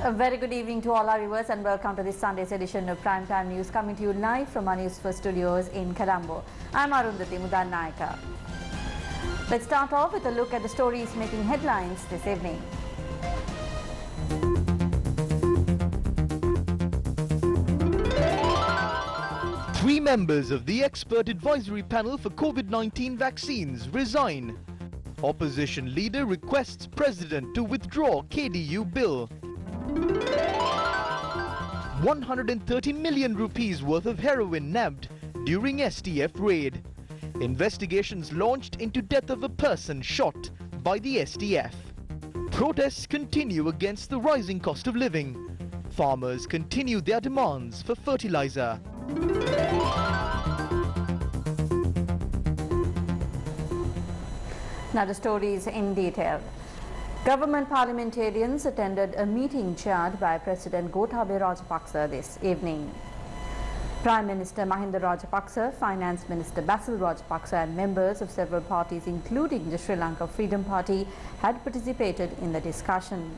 A very good evening to all our viewers and welcome to this Sunday's edition of Primetime News, coming to you live from our Newsfirst studios in Colombo. I'm Nayaka. Let's start off with a look at the stories making headlines this evening. Three members of the expert advisory panel for COVID-19 vaccines resign. Opposition leader requests president to withdraw KDU bill. 130 million rupees worth of heroin nabbed during STF raid. Investigations launched into death of a person shot by the STF. Protests continue against the rising cost of living. Farmers continue their demands for fertilizer. Now the stories in detail. Government parliamentarians attended a meeting chaired by President Gotabaya Rajapaksa this evening. Prime Minister Mahinda Rajapaksa, Finance Minister Basil Rajapaksa and members of several parties including the Sri Lanka Freedom Party had participated in the discussion.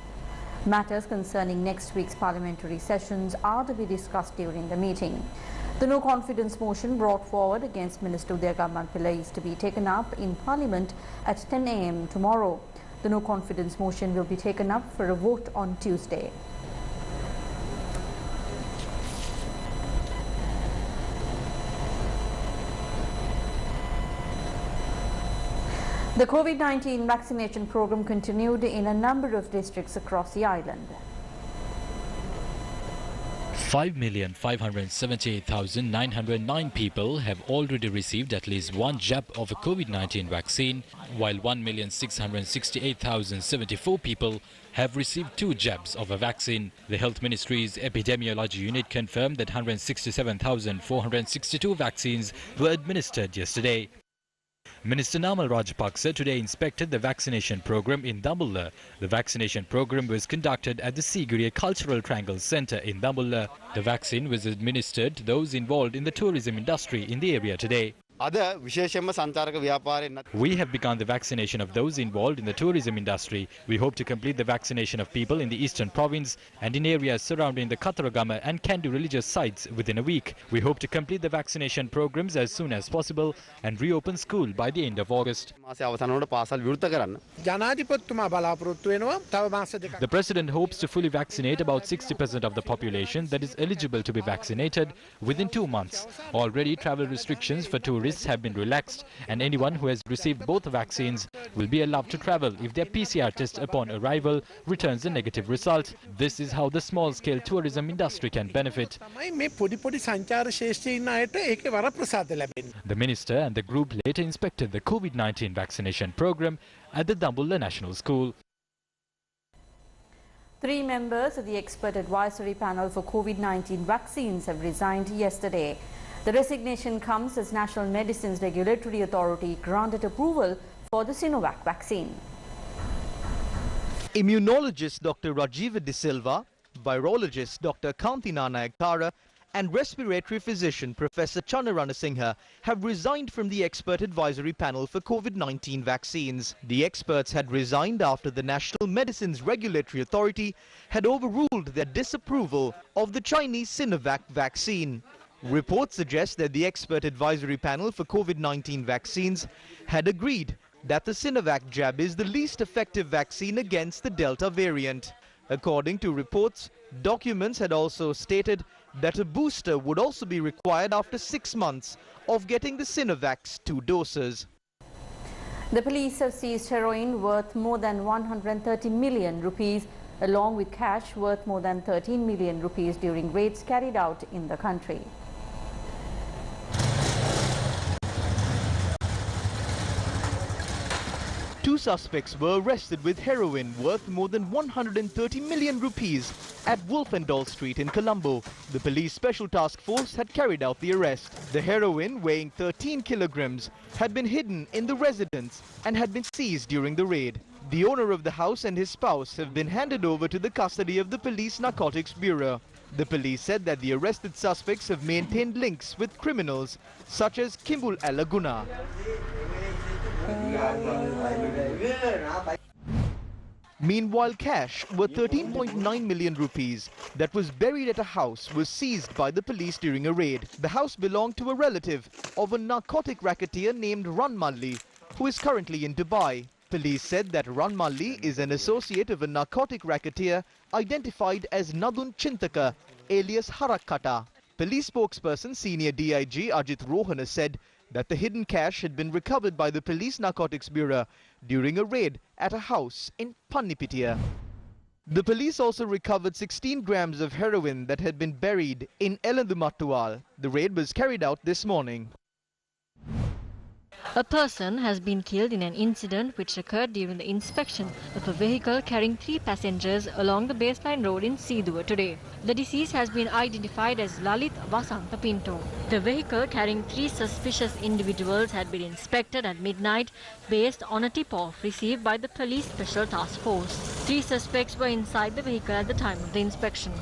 Matters concerning next week's parliamentary sessions are to be discussed during the meeting. The no confidence motion brought forward against Minister Udayakamman Pillai is to be taken up in Parliament at 10 a.m. tomorrow. The no confidence motion will be taken up for a vote on Tuesday. The COVID-19 vaccination program continued in a number of districts across the island. 5,578,909 people have already received at least one jab of a COVID-19 vaccine, while 1,668,074 people have received two jabs of a vaccine. The Health Ministry's Epidemiology Unit confirmed that 167,462 vaccines were administered yesterday. Minister Namal Rajapaksa today inspected the vaccination program in Dambulla. The vaccination program was conducted at the Sagara Cultural Triangle Centre in Dambulla. The vaccine was administered to those involved in the tourism industry in the area today. We have begun the vaccination of those involved in the tourism industry. We hope to complete the vaccination of people in the eastern province and in areas surrounding the Katharagama and Kandu religious sites within a week. We hope to complete the vaccination programs as soon as possible and reopen school by the end of August. The President hopes to fully vaccinate about 60% of the population that is eligible to be vaccinated within 2 months. Already travel restrictions for tourists have been relaxed, and anyone who has received both vaccines will be allowed to travel if their PCR test upon arrival returns a negative result. This is how the small-scale tourism industry can benefit. The minister and the group later inspected the COVID-19 vaccination program at the Dambulla National School. 3 members of the expert advisory panel for COVID-19 vaccines have resigned yesterday. The resignation comes as National Medicines Regulatory Authority granted approval for the Sinovac vaccine. Immunologist Dr. Rajiva De Silva, virologist Dr. Kantinana Ektara and respiratory physician Professor Jayasinghe have resigned from the expert advisory panel for COVID-19 vaccines. The experts had resigned after the National Medicines Regulatory Authority had overruled their disapproval of the Chinese Sinovac vaccine. Reports suggest that the expert advisory panel for COVID-19 vaccines had agreed that the Sinovac jab is the least effective vaccine against the Delta variant. According to reports, documents had also stated that a booster would also be required after 6 months of getting the Sinovac's 2 doses. The police have seized heroin worth more than 130 million rupees along with cash worth more than 13 million rupees during raids carried out in the country. Two suspects were arrested with heroin worth more than 130 million rupees at Wolfendall Street in Colombo. The police special task force had carried out the arrest. The heroin, weighing 13 kilograms, had been hidden in the residence and had been seized during the raid. The owner of the house and his spouse have been handed over to the custody of the Police Narcotics Bureau. The police said that the arrested suspects have maintained links with criminals such as Kimbul Alaguna. Meanwhile, cash worth 13.9 million rupees that was buried at a house was seized by the police during a raid. The house belonged to a relative of a narcotic racketeer named Ranmalli, who is currently in Dubai. Police said that Ranmalli is an associate of a narcotic racketeer identified as Nadun Chintaka, alias Harakkata. Police spokesperson Senior DIG Ajit Rohana said that the hidden cash had been recovered by the Police Narcotics Bureau during a raid at a house in Pannipitiya. The police also recovered 16 grams of heroin that had been buried in Elandumattual. The raid was carried out this morning. A person has been killed in an incident which occurred during the inspection of a vehicle carrying 3 passengers along the baseline road in Seedua today. The deceased has been identified as Lalit Vasanta Pinto. The vehicle carrying 3 suspicious individuals had been inspected at midnight based on a tip-off received by the police special task force. 3 suspects were inside the vehicle at the time of the inspection.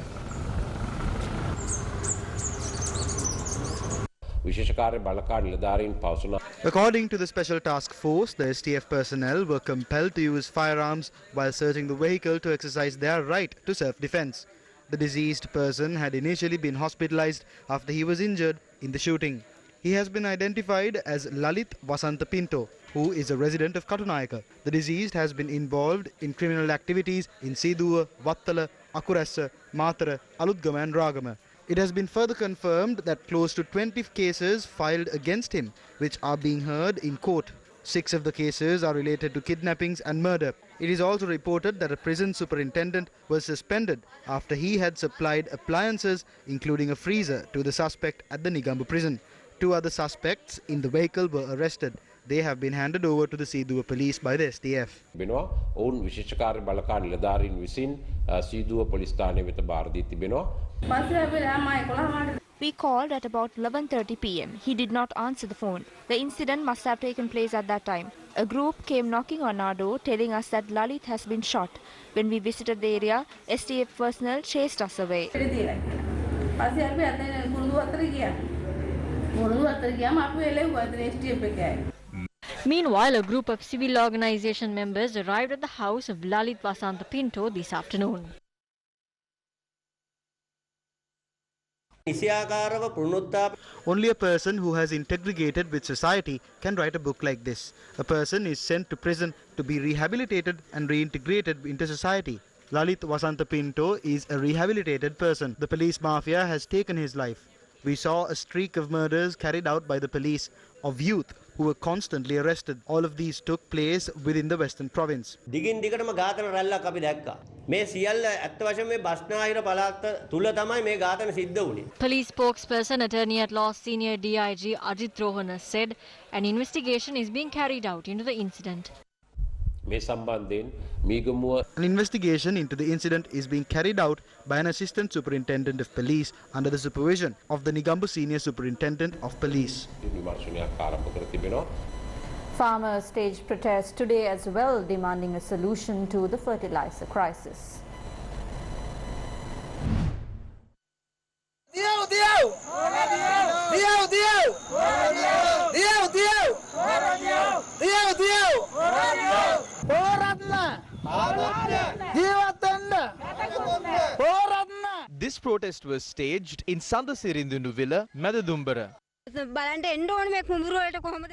According to the Special Task Force, the STF personnel were compelled to use firearms while searching the vehicle to exercise their right to self-defense. The deceased person had initially been hospitalized after he was injured in the shooting. He has been identified as Lalit Vasanta Pinto, who is a resident of Katunayaka. The deceased has been involved in criminal activities in Seedua, Wattala, Akurassa, Matara, Aludgama and Ragama. It has been further confirmed that close to 20 cases filed against him, which are being heard in court. 6 of the cases are related to kidnappings and murder. It is also reported that a prison superintendent was suspended after he had supplied appliances, including a freezer, to the suspect at the Nigambu prison. 2 other suspects in the vehicle were arrested. They have been handed over to the Seedua police by the STF. We called at about 11:30 p.m. He did not answer the phone. The incident must have taken place at that time. A group came knocking on our door telling us that Lalit has been shot. When we visited the area, STF personnel chased us away. Meanwhile, a group of civil organization members arrived at the house of Lalit Vasanta Pinto this afternoon. Only a person who has integrated with society can write a book like this. A person is sent to prison to be rehabilitated and reintegrated into society. Lalit Vasanta Pinto is a rehabilitated person. The police mafia has taken his life. We saw a streak of murders carried out by the police of youth who were constantly arrested. All of these took place within the Western province. Police spokesperson, attorney at law senior DIG Ajit Rohana said an investigation is being carried out into the incident. An investigation into the incident is being carried out by an assistant superintendent of police under the supervision of the Nigambu senior superintendent of police. Farmers staged protests today as well, demanding a solution to the fertilizer crisis. This protest was staged in Sandasirindunuvilla, Madadumbara.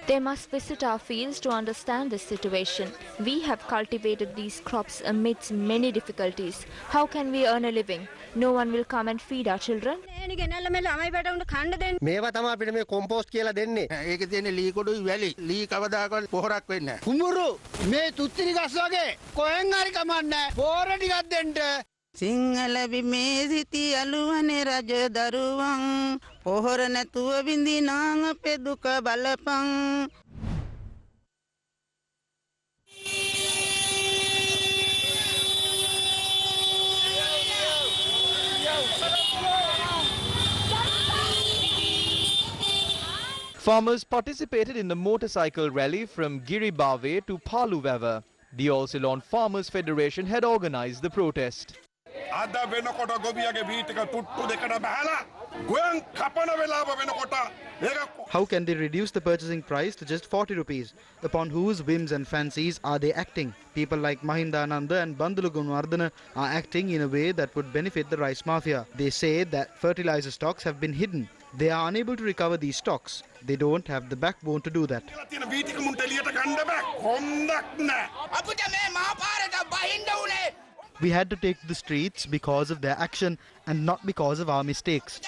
They must visit our fields to understand this situation. We have cultivated these crops amidst many difficulties. How can we earn a living? No one will come and feed our children. Sinhala බිමේ සිටි අලුවනේ රජ දරුවන් පොහොර නැතුව විඳිනාං අපේ දුක බලපං. Farmers participated in the motorcycle rally from Giribave to Paluvava. The All Ceylon Farmers Federation had organized the protest. අද වෙනකොට ගොවියගේ වීටික තුට්ටු දෙකට බහලා ගොයන් කපන වෙලාව වෙනකොට How can they reduce the purchasing price to just 40 rupees? Upon whose whims and fancies are they acting? People like Mahinda, Ananda and Bandulu Gunwardana are acting in a way that would benefit the rice mafia. They say that fertilizer stocks have been hidden. They are unable to recover these stocks. They don't have the backbone to do that. We had to take to the streets because of their action and not because of our mistakes.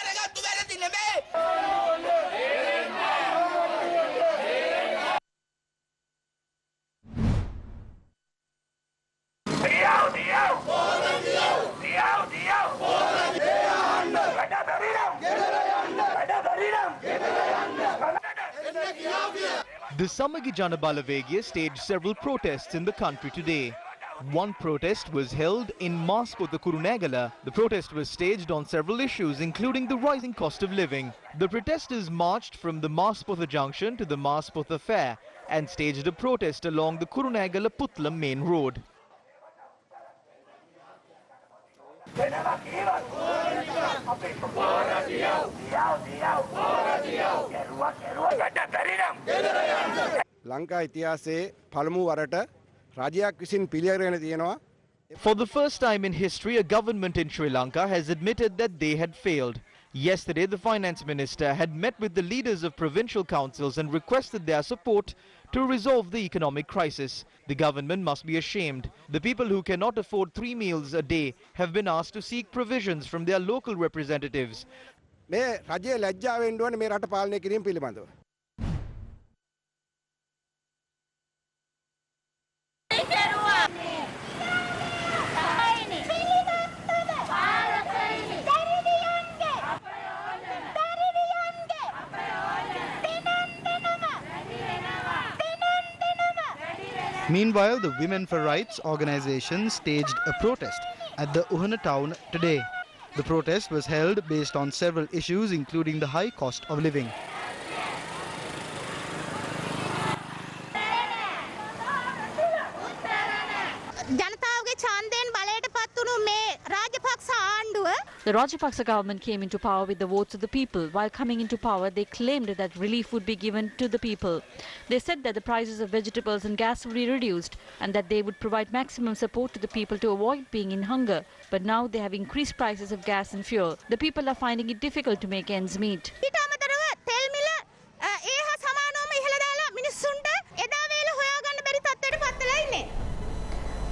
The Samagi Janabala Vegia staged several protests in the country today. One protest was held in Maspotha Kurunegala. The protest was staged on several issues, including the rising cost of living. The protesters marched from the Maspotha junction to the Maspotha fair and staged a protest along the Kurunegala Putlam main road. Lanka ඉතිහාසයේ පළමු වරට රජයක් විසින් පිළිඅරගෙන තියෙනවා. For the first time in history, a government in Sri Lanka has admitted that they had failed. Yesterday, the finance minister had met with the leaders of provincial councils and requested their support to resolve the economic crisis. The government must be ashamed. The people who cannot afford 3 meals a day have been asked to seek provisions from their local representatives. මේ රජයේ ලැජ්ජාව වෙන්න ඕනේ මේ රට පාලනය කිරීම පිළිබඳව. Meanwhile, the Women for Rights organization staged a protest at the Uhana town today. The protest was held based on several issues, including the high cost of living. The Rajapaksa government came into power with the votes of the people. While coming into power, they claimed that relief would be given to the people. They said that the prices of vegetables and gas would be reduced and that they would provide maximum support to the people to avoid being in hunger. But now they have increased prices of gas and fuel. The people are finding it difficult to make ends meet.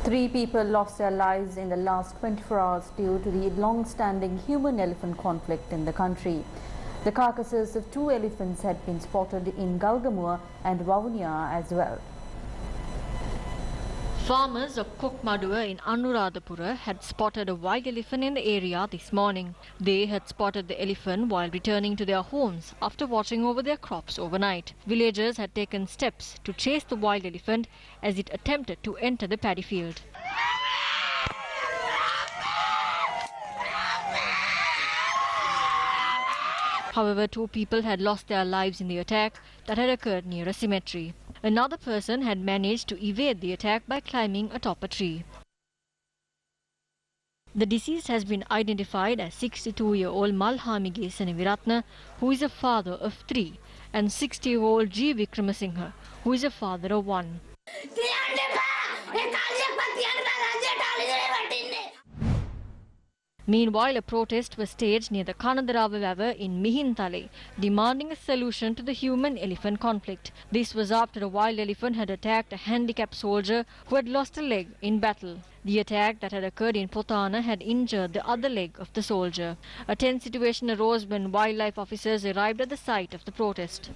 Three people lost their lives in the last 24 hours due to the long-standing human-elephant conflict in the country. The carcasses of 2 elephants had been spotted in Galgamua and Vavuniya as well. Farmers of Kokmadua in Anuradhapura had spotted a wild elephant in the area this morning. They had spotted the elephant while returning to their homes after watching over their crops overnight. Villagers had taken steps to chase the wild elephant as it attempted to enter the paddy field. However, 2 people had lost their lives in the attack that had occurred near a cemetery. Another person had managed to evade the attack by climbing atop a tree. The deceased has been identified as 62-year-old Malhamige Seneviratna, who is a father of 3, and 60-year-old G. Vikramasinghe, who is a father of 1. Meanwhile, a protest was staged near the Kanadarawa River in Mihintale, demanding a solution to the human-elephant conflict. This was after a wild elephant had attacked a handicapped soldier who had lost a leg in battle. The attack that had occurred in Potana had injured the other leg of the soldier. A tense situation arose when wildlife officers arrived at the site of the protest.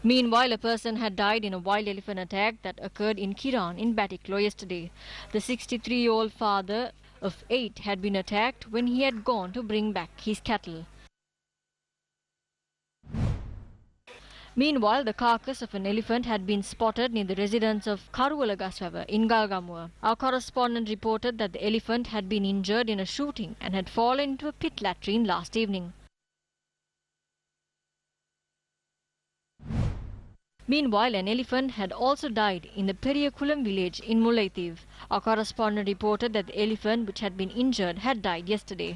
Meanwhile, a person had died in a wild elephant attack that occurred in Kiran in Batiklo yesterday. The 63-year-old father of 8 had been attacked when he had gone to bring back his cattle. Meanwhile, the carcass of an elephant had been spotted near the residence of Karuwalagaswawa in Galgamuwa. Our correspondent reported that the elephant had been injured in a shooting and had fallen into a pit latrine last evening. Meanwhile, an elephant had also died in the Periyakulam village in Mullaithiv. Our correspondent reported that the elephant, which had been injured, had died yesterday.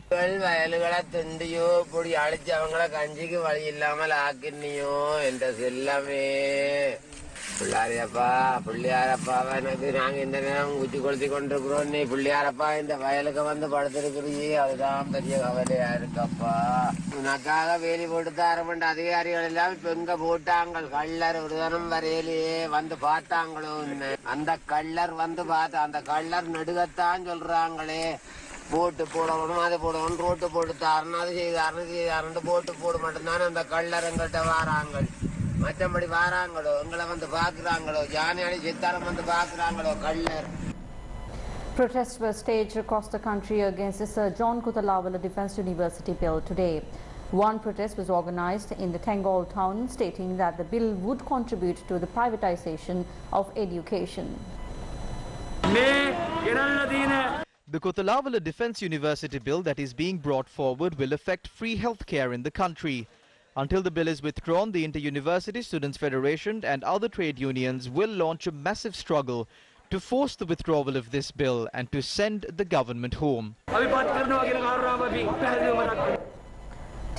போட்டு போடணும் அது போடணும் road போட்டு தாரணும் அது செய்தாரணும் போட்டு போட மாட்டேன் அந்த கள்ளர் எங்கள்கிட்ட வாராங்க மற்றபடி வாராங்களோ எங்களை வந்து பார்க்குறாங்களோ ஜானியாடி சித்தாரம் வந்து பார்க்குறாங்களோ கள்ளர். Protests were staged across the country against the Sir John Kuthalawala Defence University bill today. One protest was organised in the Tengol town stating that the bill would contribute to the privatisation of education. The Kuthalawala Defence University bill that is being brought forward will affect free healthcare in the country. Until the bill is withdrawn, the Inter-University Students' Federation and other trade unions will launch a massive struggle to force the withdrawal of this bill and to send the government home.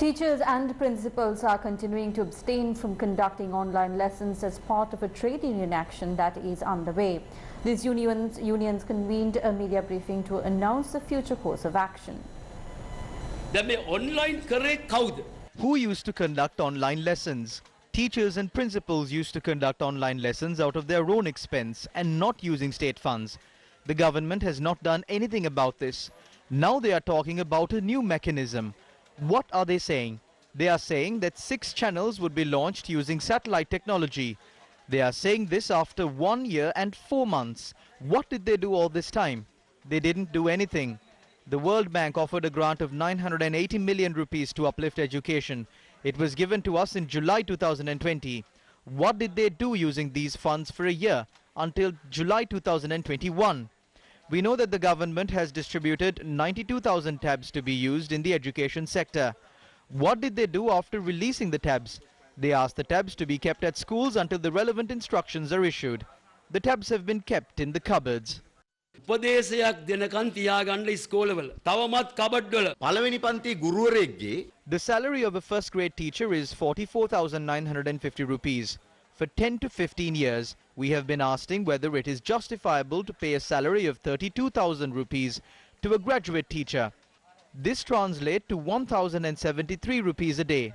Teachers and principals are continuing to abstain from conducting online lessons as part of a trade union action that is underway. These unions convened a media briefing to announce the future course of action. Who used to conduct online lessons? Teachers and principals used to conduct online lessons out of their own expense and not using state funds. The government has not done anything about this. Now they are talking about a new mechanism. What are they saying? They are saying that 6 channels would be launched using satellite technology. They are saying this after 1 year and 4 months. What did they do all this time? They didn't do anything. The World Bank offered a grant of 980 million rupees to uplift education. It was given to us in July 2020. What did they do using these funds for a year until July 2021? We know that the government has distributed 92,000 tabs to be used in the education sector. What did they do after releasing the tabs? They asked the tabs to be kept at schools until the relevant instructions are issued. The tabs have been kept in the cupboards. The salary of a first grade teacher is 44,950 rupees. For 10 to 15 years, we have been asking whether it is justifiable to pay a salary of 32,000 rupees to a graduate teacher. This translates to 1,073 rupees a day.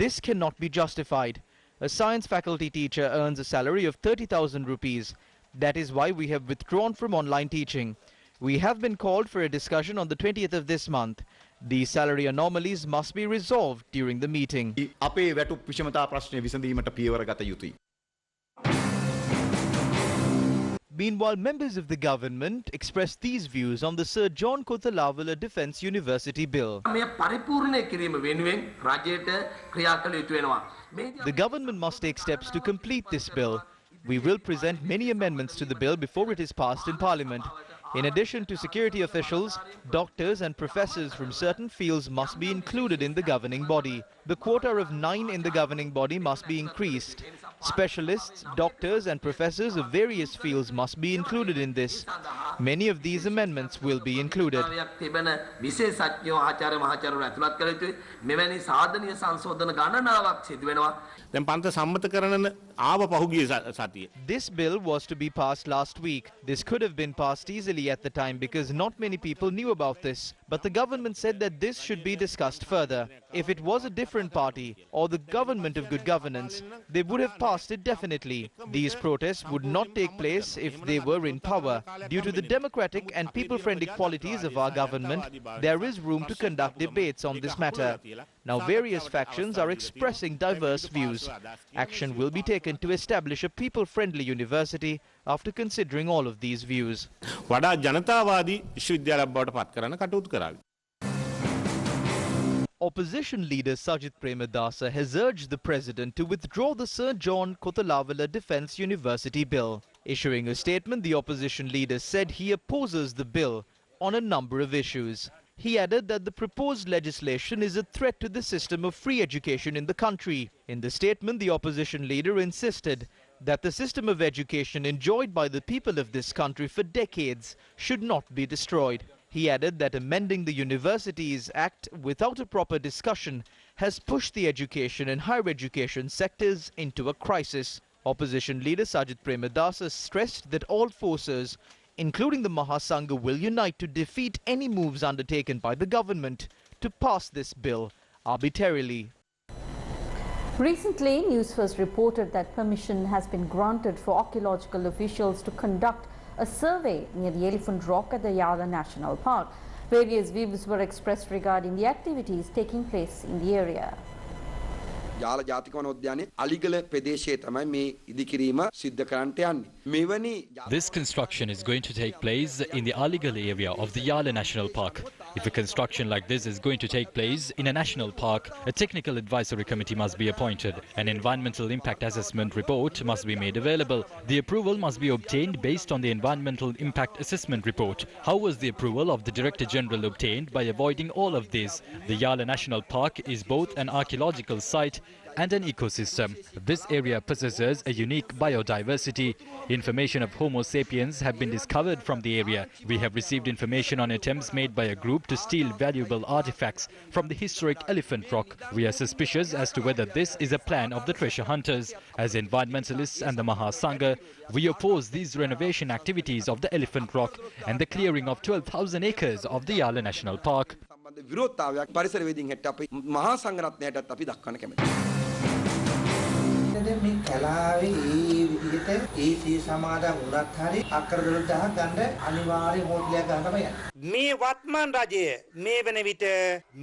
This cannot be justified. A science faculty teacher earns a salary of 30,000 rupees. That is why we have withdrawn from online teaching. We have been called for a discussion on the 20th of this month. These salary anomalies must be resolved during the meeting. Meanwhile, members of the government expressed these views on the Sir John Kuthalawala Defence University bill. The government must take steps to complete this bill. We will present many amendments to the bill before it is passed in Parliament. In addition to security officials, doctors and professors from certain fields must be included in the governing body. The quota of 9 in the governing body must be increased. Specialists, doctors and professors of various fields must be included in this. Many of these amendments will be included. This bill was to be passed last week. This could have been passed easily at the time because not many people knew about this. But the government said that this should be discussed further. If it was a different party or the government of good governance, they would have passed it definitely. These protests would not take place if they were in power. Due to the democratic and people-friendly qualities of our government, there is room to conduct debates on this matter. Now various factions are expressing diverse views. Action will be taken to establish a people-friendly university after considering all of these views. opposition leader Sajith Premadasa has urged the president to withdraw the Sir John Kotalawala Defence University bill. Issuing a statement, the opposition leader said he opposes the bill on a number of issues. He added that the proposed legislation is a threat to the system of free education in the country. In the statement, the opposition leader insisted that the system of education enjoyed by the people of this country for decades should not be destroyed. He added that amending the Universities Act without a proper discussion has pushed the education and higher education sectors into a crisis. Opposition leader Sajith Premadasa stressed that all forces, including the Mahasangha, will unite to defeat any moves undertaken by the government to pass this bill arbitrarily. Recently, Newsfirst reported that permission has been granted for archaeological officials to conduct a survey near the Elephant Rock at the Yala National Park. Various views were expressed regarding the activities taking place in the area. Yala ජාතික වනෝද්‍යානයේ අලිගල ප්‍රදේශයේ තමයි මේ ඉදිකිරීම සිද්ධ කරන්නට යන්නේ. මෙවැනි This construction is going to take place in the Aligala area of the Yala National Park. If a construction like this is going to take place in a national park, a technical advisory committee must be appointed. An environmental impact assessment report must be made available. The approval must be obtained based on the environmental impact assessment report. How was the approval of the Director General obtained? By avoiding all of this. The Yala National Park is both an archaeological site and an ecosystem. This area possesses a unique biodiversity. Information of Homo sapiens have been discovered from the area. We have received information on attempts made by a group to steal valuable artifacts from the historic Elephant Rock. We are suspicious as to whether this is a plan of the treasure hunters. As environmentalists and the Mahasangha, we oppose these renovation activities of the Elephant Rock and the clearing of 12,000 acres of the Yala National Park. විරෝධතාවයක් පරිසරවේදීන් හැට අපි මහා සංඝරත්නයටත් අපි දක්වන්න කැමතියි. මේ කලාවේ ඒ විදිහට ඒ සී සමාදන් උනත් හරි අක්කර 12000ක් ගන්න අනිවාර්ය හෝටලයක් ගන්න තමයි යන්නේ. මේ වත්මන් රජය මේ වෙන විට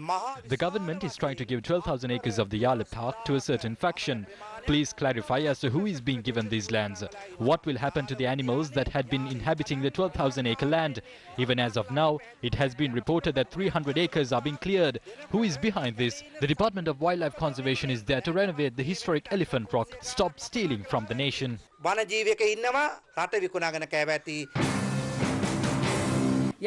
මහා The government is trying to give 12,000 acres of the Yala Park to a certain faction. Please clarify as to who is being given these lands. What will happen to the animals that had been inhabiting the 12,000 acre land? Even as of now, it has been reported that 300 acres are being cleared. Who is behind this? The Department of Wildlife Conservation is there to renovate the historic Elephant Rock. Stop stealing from the nation. වනජීවික ඉන්නවා රට විකුණාගෙන කෑවැති.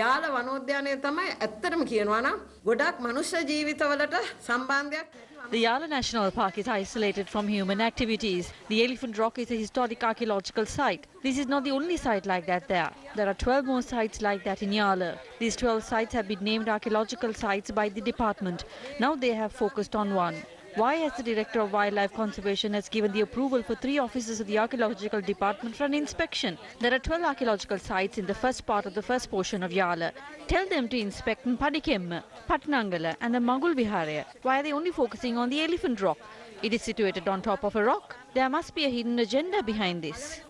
යාල වනෝද්‍යානය තමයි ඇත්තටම කියනවා නම් ගොඩක් මනුෂ්‍ය ජීවිතවලට සම්බන්ධයක්. The Yala National Park is isolated from human activities. The Elephant Rock is a historic archaeological site. This is not the only site like that there. There are 12 more sites like that in Yala. These 12 sites have been named archaeological sites by the department. Now they have focused on one. Why has the Director of Wildlife Conservation has given the approval for 3 officers of the Archaeological Department for an inspection? There are 12 archaeological sites in the first part of the first portion of Yala. Tell them to inspect Padikemma, Pahiyangala and the Magul Viharaya. Why are they only focusing on the Elephant Rock? It is situated on top of a rock. There must be a hidden agenda behind this.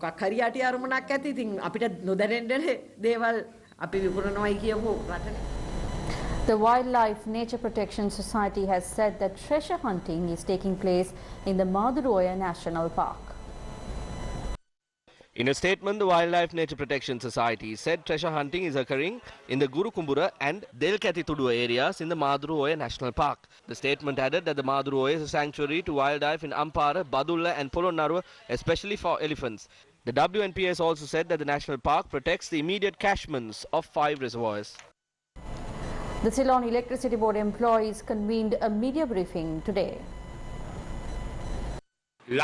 The Wildlife Nature Protection Society has said that treasure hunting is taking place in the Maduroya National Park. In a statement, the Wildlife Nature Protection Society said treasure hunting is occurring in the Gurukumbura and Delkatitudu areas in the Maduroya National Park. The statement added that the Maduroya is a sanctuary to wildlife in Ampara, Badulla and Polonnaruwa, especially for elephants. The WNPS also said that the national park protects the immediate catchments of 5 reservoirs. The Ceylon Electricity Board employees convened a media briefing today. They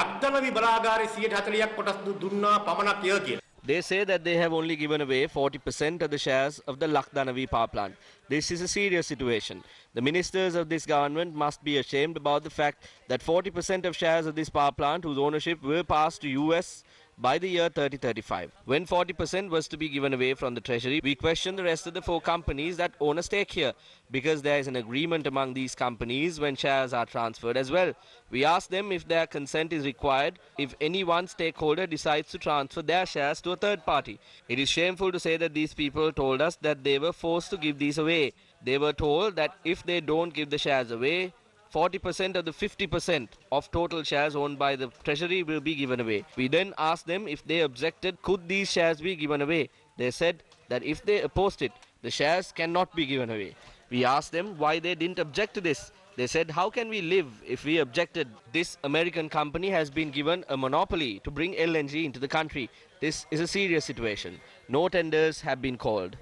say that they have only given away 40% of the shares of the Lakdanavi power plant. This is a serious situation. The ministers of this government must be ashamed about the fact that 40% of shares of this power plant whose ownership will pass to US by the year 2035. When 40% was to be given away from the treasury, we question the rest of the 4 companies that own a stake here, because there is an agreement among these companies when shares are transferred as well. We ask them if their consent is required if any one stakeholder decides to transfer their shares to a third party. It is shameful to say that these people told us that they were forced to give these away. They were told that if they don't give the shares away, 40% of the 50% of total shares owned by the treasury will be given away. We then asked them if they objected, could these shares be given away? They said that if they opposed it, the shares cannot be given away. We asked them why they didn't object to this. They said, how can we live if we objected? This American company has been given a monopoly to bring LNG into the country. This is a serious situation. No tenders have been called.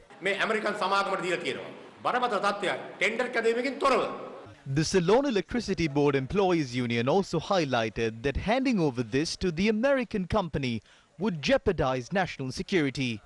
The Ceylon Electricity Board Employees Union also highlighted that handing over this to the American company would jeopardize national security.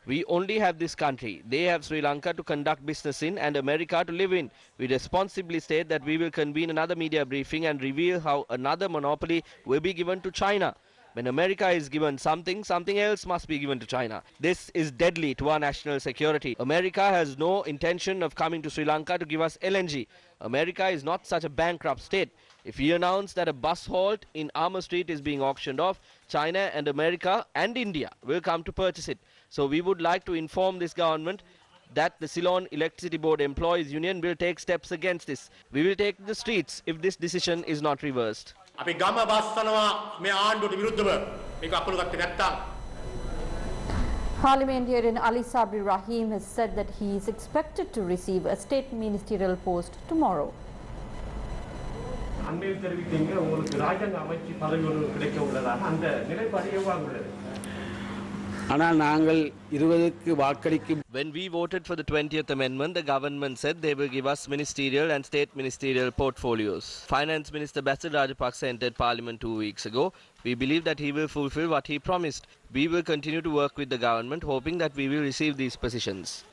We only have this country. They have Sri Lanka to conduct business in and America to live in. We responsibly state that we will convene another media briefing and reveal how another monopoly will be given to China. When America is given something, something else must be given to China. This is deadly to our national security. America has no intention of coming to Sri Lanka to give us LNG. America is not such a bankrupt state. If we announce that a bus halt in Armour Street is being auctioned off, China and America and India will come to purchase it. So we would like to inform this government that the Ceylon Electricity Board Employees Union will take steps against this. We will take the streets if this decision is not reversed. Parliamentarian Ali Sabri Rahim has said that he is expected to receive a state ministerial post tomorrow. When we voted for the 20th Amendment, the government said they will give us ministerial and state ministerial portfolios. Finance Minister Basil Rajapaksa entered Parliament 2 weeks ago. We believe that he will fulfill what he promised. We will continue to work with the government, hoping that we will receive these positions.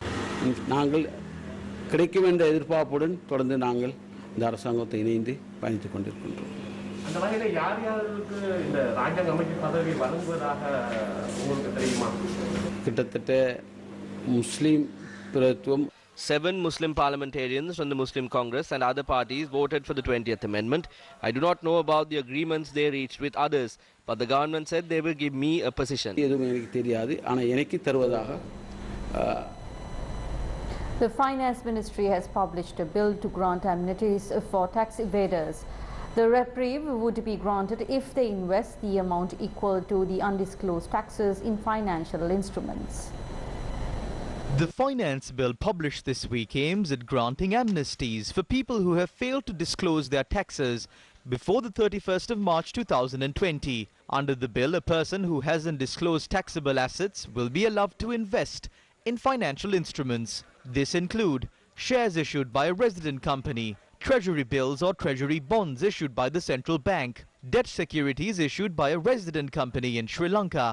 அந்த வகையில யார் யாருக்கு இந்த ராஜாங்க அமைச்சு பதவி வழங்குவதாக உங்களுக்கு தெரியுமா? கிட்டத்தட்ட முஸ்லிம் பிரத்துவம் 7 Muslim parliamentarians from the Muslim Congress and other parties voted for the 20th Amendment. I do not know about the agreements they reached with others, but the government said they will give me a position. The Finance Ministry has published a bill to grant amnesties for tax evaders. The reprieve would be granted if they invest the amount equal to the undisclosed taxes in financial instruments. The finance bill published this week aims at granting amnesties for people who have failed to disclose their taxes before the 31st of March 2020. Under the bill, a person who hasn't disclosed taxable assets will be allowed to invest in financial instruments. This include shares issued by a resident company, treasury bills or treasury bonds issued by the central bank, debt securities issued by a resident company in Sri Lanka,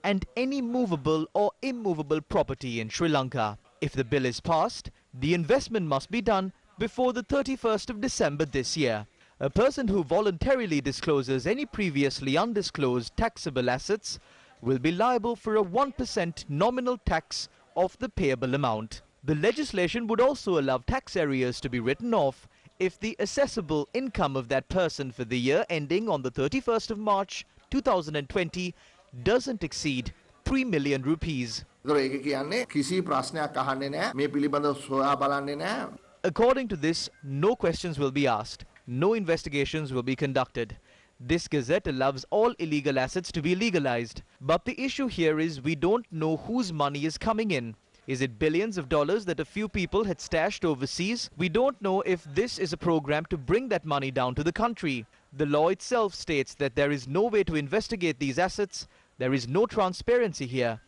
and any movable or immovable property in Sri Lanka. If the bill is passed, the investment must be done before the 31st of December this year. A person who voluntarily discloses any previously undisclosed taxable assets will be liable for a 1% nominal tax of the payable amount. The legislation would also allow tax arrears to be written off if the assessable income of that person for the year ending on the 31st of March 2020 doesn't exceed 3 million rupees. According to this, no questions will be asked, no investigations will be conducted. This gazette allows all illegal assets to be legalized. But the issue here is we don't know whose money is coming in. Is it billions of dollars that a few people had stashed overseas? We don't know if this is a program to bring that money down to the country. The law itself states that there is no way to investigate these assets. There is no transparency here.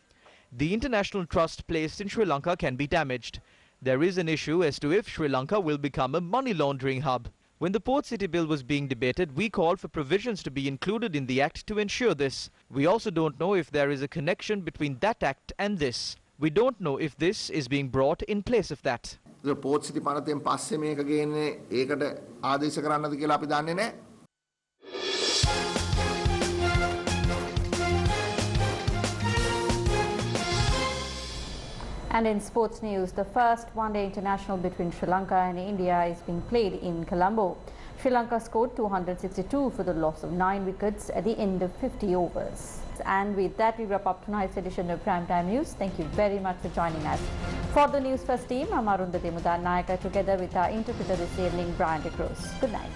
The international trust placed in Sri Lanka can be damaged. There is an issue as to if Sri Lanka will become a money laundering hub. When the Port City Bill was being debated, we called for provisions to be included in the Act to ensure this. We also don't know if there is a connection between that Act and this. We don't know if this is being brought in place of that. The Port City පනතෙන් පස්සේ මේක ගේන්නේ ඒකට ආදේශ කරන්නද කියලා අපි දන්නේ නැහැ. And in sports news, the first one-day international between Sri Lanka and India is being played in Colombo. Sri Lanka scored 262 for the loss of 9 wickets at the end of 50 overs. And with that, we wrap up tonight's edition of Primetime News. Thank you very much for joining us. For the Newsfirst team, I'm Ananda together with our interpreter this evening, Brian De Cruz. Good night.